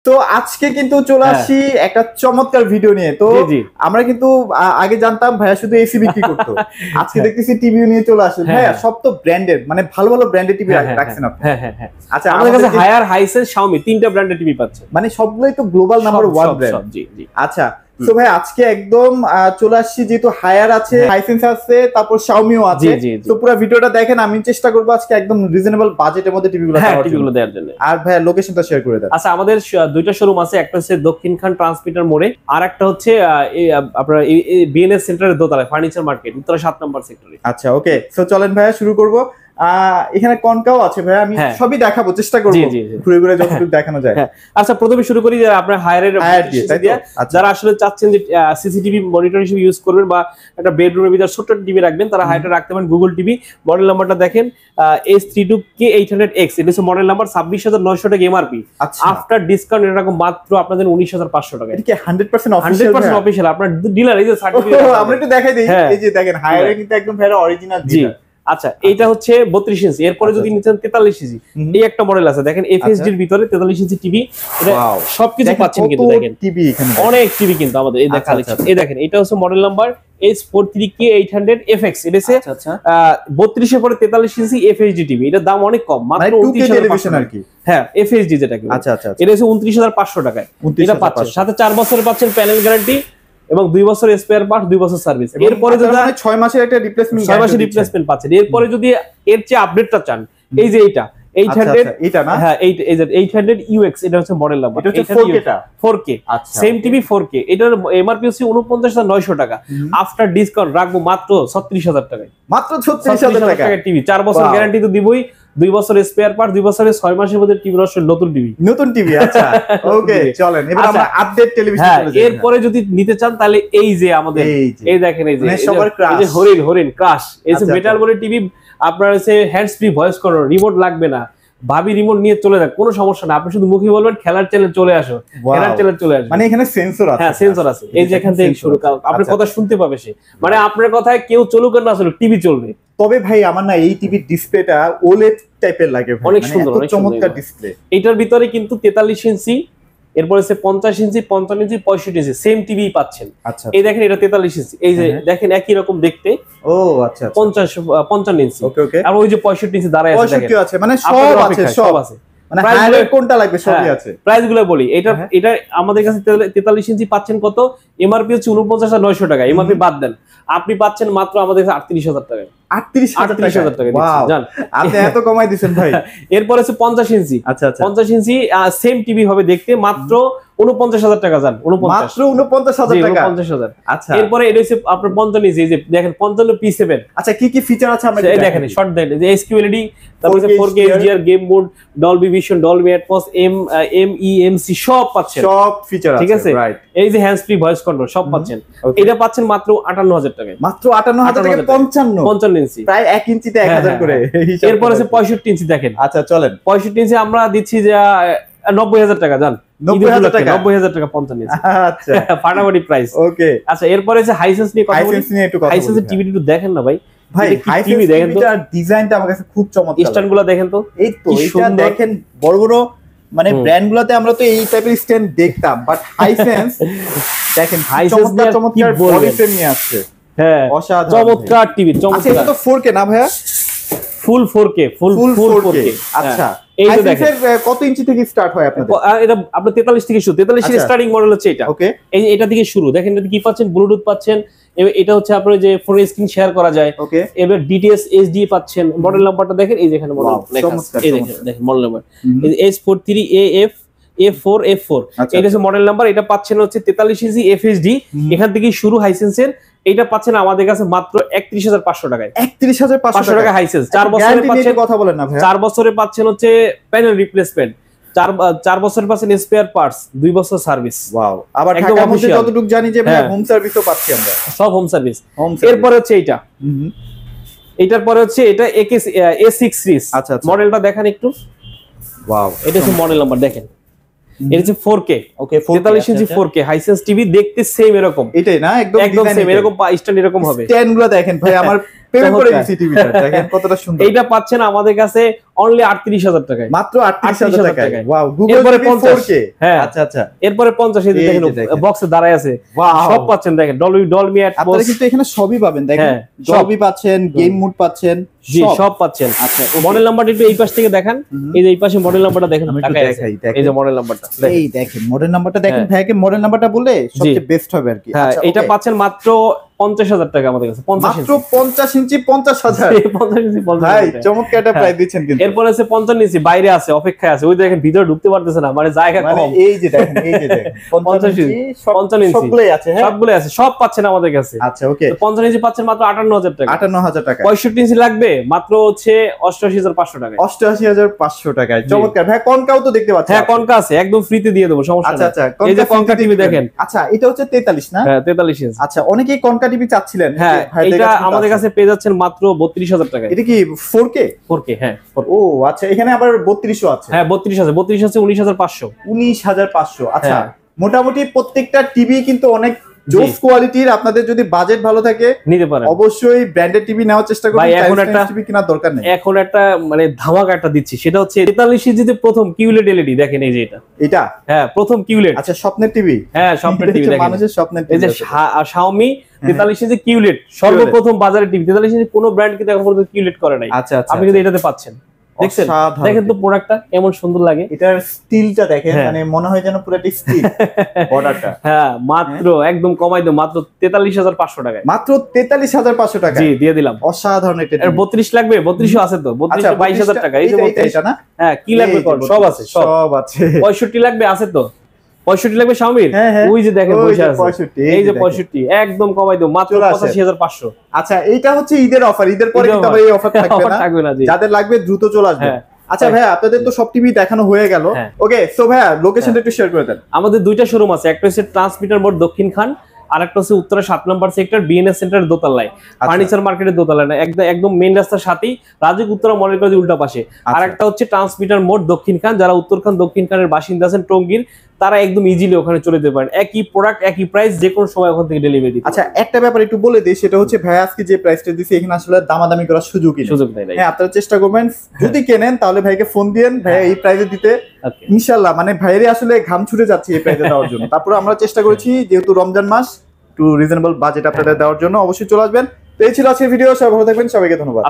তো আজকে কিন্তু চলে আসি একটা চমৎকার ভিডিও নিয়ে। তো আমরা কিন্তু আগে জানতাম ভাইয়া শুধু এসি বিক্রি করতো, আজকে দেখতেছি টিভি নিয়ে চলে আসে। ভাইয়া সব তো ব্র্যান্ডেড, মানে ভালো ভালো ব্র্যান্ডেড টিভি রাখছেন আপনি। আচ্ছা, আমাদের কাছে হায়ার, হাইসেন্স, শাওমি তিনটা ব্র্যান্ডেড টিভি পাচ্ছে, মানে সবগুলোই তো গ্লোবাল নাম্বার 1 ব্র্যান্ড। জি জি। আচ্ছা তো ভাই আজকে একদম চলে আসছি, যেহেতু হায়ার আছে, হাইসেন্স আছে, তারপর শাওমিও আছে। তো পুরো ভিডিওটা দেখেন, আমি চেষ্টা করব আজকে একদম রিজনেবল বাজেটের মধ্যে টিভিগুলো দেওয়ার জন্য। আর ভাই লোকেশনটা শেয়ার করে দেন। আচ্ছা, আমাদের দুইটা শোরুম আছে, একটা হচ্ছে দক্ষিণখান ট্রান্সমিটার মোড়ে, আর একটা হচ্ছে আপনার বিএনএস সেন্টারের দোতলায় ফার্নিচার মার্কেট, উত্তরা 7 নম্বর সেক্টরে। আচ্ছা ওকে, সো চলেন ভাইয়া শুরু করব। এখানে কনকাও আছে ভাই, আমি সবই দেখাবো, চেষ্টা করব ঘুরে ঘুরে যতটুকু দেখানো যায়। আচ্ছা, প্রথমে শুরু করি যে আপনার হায়ারের যারা আসলে চাচ্ছেন যে সিসিটিভি মনিটর হিসেবে ইউজ করবেন বা একটা বেডরুমের ভিতরে ছোট টিভি রাখবেন, তারা হায়ারটা রাখতে পারেন। গুগল টিভি, মডেল নাম্বারটা দেখেন S32K800X, এটা হচ্ছে মডেল নাম্বার, 26,900 টাকা এমআরপি। আফটার ডিসকাউন্ট এটা রাখুন মাত্র আপনাদের 19,500 টাকা। এটা কি 100% অফিশিয়াল আপনার ডিলার, এই যে সার্টিফিকেট আমরা একটু দেখাই দেই। এই যে দেখেন হায়ারে কিন্তু একদম ভাইরা অরিজিনাল ডিলার। আচ্ছা, এইটা হচ্ছে 32 ইঞ্চি। এরপরে যদি নিচে 43 ইঞ্চি, এই একটা মডেল আছে দেখেন, এফএসডি এর ভিতরে 43 ইঞ্চি টিভি। এটা সবকিছু পাচ্ছেন কিন্তু দেখেন, টিভি এখানে অনেক টিভি কিন্তু আমাদের এই দেখেন। এই দেখেন, এটা হচ্ছে মডেল নাম্বার S43K800FX। এটা হচ্ছে 32 এর পরে 43 ইঞ্চি এফএসডি টিভি। এটার দাম অনেক কম, মাত্র 29,500 আর কি। হ্যাঁ, এফএসডি যেটা কি। আচ্ছা আচ্ছা, এটা হচ্ছে 29,500 টাকায় এটা পাচ্ছেন। সাথে 4 বছরের পাচ্ছেন প্যানেল গ্যারান্টি এবং 2 বছর স্পেয়ার পার্ট, 2 বছর সার্ভিস। এরপরে যদি 6 মাসের একটা রিপ্লেসমেন্ট, 6 মাসের রিপ্লেসমেন্ট পাচ্ছেন। এরপরে যদি এর চেয়ে আপডেটটা চান, এই যে এইটা 800, এটা না? হ্যাঁ, 800 UX, এটা হচ্ছে মডেল নাম্বার। এটা হচ্ছে 4K টা, 4K সেম টিভি 4K। এটার এমআরপি হচ্ছে 49,900 টাকা। আফটার ডিসকাউন্ট রাখবো মাত্র 36,000 টাকায়। মাত্র 36,000 টাকা টিভি। 4 বছর গ্যারান্টি তো দিবই, 2 বছর স্পেয়ার পার্ট, 2 বছরের 6 মাসের মধ্যে টিভি নষ্ট, নতুন টিভি। আচ্ছা ওকে, চলেন এবার আমরা আপডেট টেলিভিশন চলে যাই। এরপরে যদি নিতে চান তাহলে এই যে আমাদের এই দেখেন, এই যে সবার ক্রাশ, এই যে হরিণ ক্রাশ, এই যে মেটাল বলে টিভি। আপনার হচ্ছে hands free voice control, remote লাগবে না, ভাবি রিমোট নিয়ে চলে যাক, কোনো সমস্যা না। আপনি শুধু মুখে বলবেন খেলার চ্যানেল চলে আসো, খেলার চ্যানেল চলে আসবে। মানে এখানে সেন্সর আছে। হ্যাঁ, সেন্সর আছে। এই যে এখান থেকে শুরু, আপনার কথা শুনতে পাবে সে, মানে আপনার কথায় কেউ চলুক না চলুক, টিভি চলবে। তবে ভাই আমার না এই টিভির ডিসপ্লেটা ওলেড টাইপের লাগে, অনেক সুন্দর, অনেক চমৎকার ডিসপ্লে। এটার ভিতরে কিন্তু 43 ইঞ্চি, এরপর হচ্ছে 50 ইঞ্চি, 55 ইঞ্চি, 65 ইঞ্চি সেম টিভি পাচ্ছেন। আচ্ছা, এই দেখেন, এটা 43 ইঞ্চি। এই যে দেখেন একই রকম দেখতে। ও আচ্ছা, 55 ইঞ্চি। ওকে ওকে। আর ওই যে 65 ইঞ্চি দাঁড়ায় আছে দেখেন, 65 আছে, মানে সব আছে। মানে হায়ার কোনটা লাগবে সবই আছে। প্রাইস গুলো বলি, এটা আমাদের কাছে 43 ইঞ্চি পাচ্ছেন কত? এমআরপি হচ্ছে 49,900 টাকা, এমআরপি বাদ দেন, আপনি পাচ্ছেন মাত্র আমাদের কাছে 38,000 টাকায়। 38,000 টাকা জান, আপনি এত কমাই দিবেন ভাই। এরপর আছে 50 ইঞ্চি। আচ্ছা আচ্ছা, 50 ইঞ্চি সেম টিভি হবে দেখতে, মাত্র 49,000 টাকা জান। মাত্র 49,000 টাকা। 49,000। আচ্ছা, এরপরে এটা হচ্ছে আপনার 55 ইঞ্চি, এই যে দেখেন 55 P7। আচ্ছা, কি কি ফিচার আছে আমরা দেখেন, শর্ট দেন, যে SQLED, তারপরে 4K HDR, game mode, Dolby vision, Dolby atoms, MEMC সব পাচ্ছেন, সব ফিচার আছে। ঠিক আছে, এই যে হ্যান্ডস ফ্রি ভয়েস কন্ট্রোল সব পাচ্ছেন। এটা পাচ্ছেন মাত্র 58,000 টাকায়। মাত্র 58,000 টাকা। 55 ইঞ্চি, প্রায় 1 ইঞ্চিতে 1,000 করে। এরপর আছে 65 ইঞ্চি দেখেন। আচ্ছা চলেন, 65 ইঞ্চি আমরা দিচ্ছি যে 90,000 টাকা জান। 90,000 টাকা, 90,000 টাকা 55 ইঞ্চি। আচ্ছা, ফাটাফাটি প্রাইস। ওকে, আচ্ছা, এরপর আছে হাইসেন্স নিয়ে কথা বলি। হাইসেন্সের টিভি একটু দেখেন না ভাই, ভাই হাইসেন্স দেখেন তো, ডিজাইনটা আমার কাছে খুব চমৎকার। স্ট্যান্ড গুলো দেখেন তো, এই তো এটা দেখেন, বড় বড় মানে ব্র্যান্ড গুলাতে আমরা তো এই টাইপের স্ট্যান্ড দেখতাম, বাট হাইসেন্স দেখেন চমৎকার বডি ফ্রেম নিয়ে আসছে। হ্যাঁ, অসাধারণ চমৎকার টিভি, চমৎকার। আচ্ছা, এটা তো 4K না ভাইয়া? ফুল 4K, ফুল 4K। আচ্ছা, এই যে দেখেন কত ইঞ্চি থেকে স্টার্ট হয় আপনাদের? এটা আপনার 43 থেকে শুরু, 43 এর স্টার্টিং মডেল হচ্ছে এটা। ওকে, এই এটা থেকে শুরু। দেখেন এটা কি পাচ্ছেন, ব্লুটুথ পাচ্ছেন, এটা হচ্ছে আপনার যে ফোন স্ক্রিন শেয়ার করা যায়। ওকে, এবার ডিটিএস এইচডি পাচ্ছেন। মডেল নাম্বারটা দেখেন, এই যেখানে মডেল লেখা আছে, এই দেখেন মডেল নাম্বার S43AF4F4, এটা হচ্ছে মডেল নাম্বার। এটা পাচ্ছেন হচ্ছে 43 ইঞ্চি এফএসডি, এখান থেকে শুরু হাইসেন্সের। এটা পাচ্ছেন আমাদের কাছে মাত্র 31,500 টাকায়। 31,500 টাকা হাইসেন্স। 4 বছরের পাচ্ছেন, কথা বলেন না ভাই। 4 বছরে পাচ্ছেন হচ্ছে প্যানেল রিপ্লেসমেন্ট, 4 বছরের পাচ্ছেন স্পেয়ার পার্টস, 2 বছর সার্ভিস। ওয়াও, আবার ঢাকার মধ্যে যতটুকু জানি যে হোম সার্ভিসও পাচ্ছি আমরা, সব হোম সার্ভিস। এরপর হচ্ছে এইটা, এটার পরে হচ্ছে এটা A6 সিরিজ। আচ্ছা, মডেলটা দেখেন একটু। ওয়াও, এটা হচ্ছে মডেল নাম্বার দেখেন, এটা হচ্ছে 4K। ওকে, 43 ইঞ্চি 4K হাইসেন্স টিভি, দেখতে সেম এরকম। এটাই না? একদম সেম এরকম, স্ট্যান্ড এরকম হবে। স্ট্যান্ড গুলো দেখেন ভাই, আমার প্রেমে পড়ে গেছি টিভিটা, দেখেন কতটা সুন্দর। এইটা পাচ্ছেন আমাদের কাছে অনলি 38,000 টাকায়, মাত্র 38,000 টাকায়। ওয়াও, এরপরে গুগল 4K। হ্যাঁ আচ্ছা আচ্ছা, এরপরে 50 এই যে দেখেন বক্সে দাঁড়ায় আছে, সব পাচ্ছেন দেখেন, ডলবি অ্যাটমস। আপনারা কিন্তু এখানে সবই পাবেন, দেখেন ডলবি পাচ্ছেন, গেম মোড পাচ্ছেন, জি সব পাচ্ছেন। আচ্ছা, মডেল নাম্বারটা একটু এই পাশ থেকে দেখান, এই যে এই পাশে মডেল নাম্বারটা দেখেন, এই যে মডেল নাম্বারটা, এই দেখেন মডেল নাম্বারটা দেখেন। ভাইকে মডেল নাম্বারটা বললে সবচেয়ে বেস্ট হবে আর কি। হ্যাঁ, এটা পাচ্ছেন মাত্র 50,000 টাকা আমাদের কাছে, মাত্র 50 ইঞ্চি 50,000। 50 ইঞ্চি 50,000 ভাই চমৎকার একটা প্রাইস দিচ্ছেন কিন্তু। এরপর আছে 55 ইঞ্চি বাইরে আছে, অপেক্ষায় আছে, ওই দেখেন ভিতরে ঢুকতে পারতেছে না, মানে জায়গা কম। এই যে দেখেন, এই যে দেখেন 50 ইঞ্চি সবগুলাই আছে। হ্যাঁ, সবগুলাই আছে, সব পাচ্ছেন আমাদের কাছে। আচ্ছা ওকে, 50 ইঞ্চি পাচ্ছেন মাত্র 58,000 টাকা। 58,000 টাকা। 65 ইঞ্চি লাগবে মাত্র হচ্ছে 88,500 টাকা। 88,500 টাকায়। চমৎকার ভাই, কনকাও তো দেখতে পাচ্ছেন। হ্যাঁ কনকা আছে, একদম ফ্রিতে দিয়ে দেবো, সমস্যা নেই। আচ্ছা আচ্ছা, এই যে কনকা টিভি দেখেন। আচ্ছা, এটা হচ্ছে 43 না? হ্যাঁ 43 ইঞ্চি। আচ্ছা, অনেকেই কনকা টিভি চাচ্ছিলেন। হ্যাঁ, এটা আমাদের কাছে পেয়ে যাচ্ছেন মাত্র 32,000 টাকা। এটা কি 4K? 4K, হ্যাঁ। ও আচ্ছা, এখানে আবার 32ও আছে। হ্যাঁ 32 আছে, 32 আছে 19,500। 19,500। আচ্ছা, হ্যাঁ। মোটামুটি প্রত্যেকটা টিভি কিন্তু অনেক জোস কোয়ালিটির। আপনাদের যদি বাজেট ভালো থাকে নিতে পারেন, অবশ্যই ব্র্যান্ডেড টিভি নেওয়ার চেষ্টা করবেন। ভাই এখন একটা টিভি কেনার দরকার নেই। এখন একটা মানে ধামাকা একটা দিচ্ছি, সেটা হচ্ছে 43 ইঞ্চিতে প্রথম কিউলেট এলইডি। দেখেন এই যে এটা হ্যাঁ প্রথম কিউলেট। আচ্ছা, স্বপ্নের টিভি। হ্যাঁ স্বপ্নের টিভি দেখেন, মানুষের স্বপ্নের এই টিভি। যে Xiaomi 43 ইঞ্চি কিউলেট, সর্বপ্রথম বাজারে টিভি। 43 ইঞ্চি কোনো ব্র্যান্ড কিন্তু এখন পর্যন্ত কিউলেট করে নাই। আচ্ছা আচ্ছা, আপনি কিন্তু এটাতে পাচ্ছেন, দেখছেন? দেখেন তো প্রোডাক্টটা কেমন সুন্দর লাগে, এটার স্টিলটা দেখেন, মানে মনে হয় যেন পুরোটা স্টিল বর্ডারটা। হ্যাঁ মাত্র একদম কমাই দাও, মাত্র 43,500 টাকায়। মাত্র 43,500 টাকা। জি দিয়ে দিলাম। অসাধারণ একটা। এর 32 লাগবে? 32 আছে তো, 32 22,000 টাকা। এই যে 32 এটা না? হ্যাঁ, কি লাগবে কোন? সব আছে, সব আছে। 65 লাগবে? আছে তো, 65 লাগবে Xiaomi-র। ওই যে দেখেন বসে আছে, এই যে 65 একদম কমাই দাও, মাত্র 85,500। আচ্ছা, এইটা হচ্ছে ঈদের অফার। ঈদের পরে কিন্তু আবার এই অফার থাকবে না। যাদের লাগবে দ্রুত চলে আসবে। আচ্ছা ভাইয়া, আপনাদের তো সব টিভি দেখানো হয়ে গেল। ওকে, সো ভাইয়া লোকেশনটা একটু শেয়ার করে দেন। আমাদের দুইটা শোরুম আছে, একটা হচ্ছে ট্রান্সমিটার মোড় দক্ষিণ খান, আর একটা হচ্ছে উত্তরা 7 নম্বর সেক্টর বিএনএস সেন্টারের দোতলায়, ফার্নিচার মার্কেটের দোতলায় না, একদম মেইন রাস্তার সাথেই রাজুক উত্তরা মলের কাছে উল্টা পাশে। আর একটা হচ্ছে ট্রান্সমিটার মোড় দক্ষিণ খান, যারা উত্তরখান দক্ষিণ খানের বাসিন্দা আছেন টঙ্গীর, তারা একদম ইজিলি ওখানে চলে যেতে পারেন। একই প্রোডাক্ট একই প্রাইস, যে কোনো সময় ওখান থেকে ডেলিভারি। আচ্ছা, একটা ব্যাপার একটু বলে দিই, সেটা হচ্ছে ভাই আজকে যে প্রাইসটা দিছি এখানে আসলে দামাদামি করার সুযোগ নেই। হ্যাঁ, আপনারা চেষ্টা করবেন যদি কেনেন তাহলে ভাইকে ফোন দিয়েন, ভাই এই প্রাইসে দিতে ইনশাআল্লাহ। মানে ভাইয়েরই আসলে ঘাম ছুটে যাচ্ছে এই প্রাইসে দেওয়ার জন্য। তারপরে আমরা চেষ্টা করেছি, যেহেতু রমজান মাস, একটু রিজনেবল বাজেট আপনাদের দেওয়ার জন্য। অবশ্যই চলে আসবেন। তো এই ছিল আজকের ভিডিও। সবাই ভালো থাকবেন, সবাইকে ধন্যবাদ।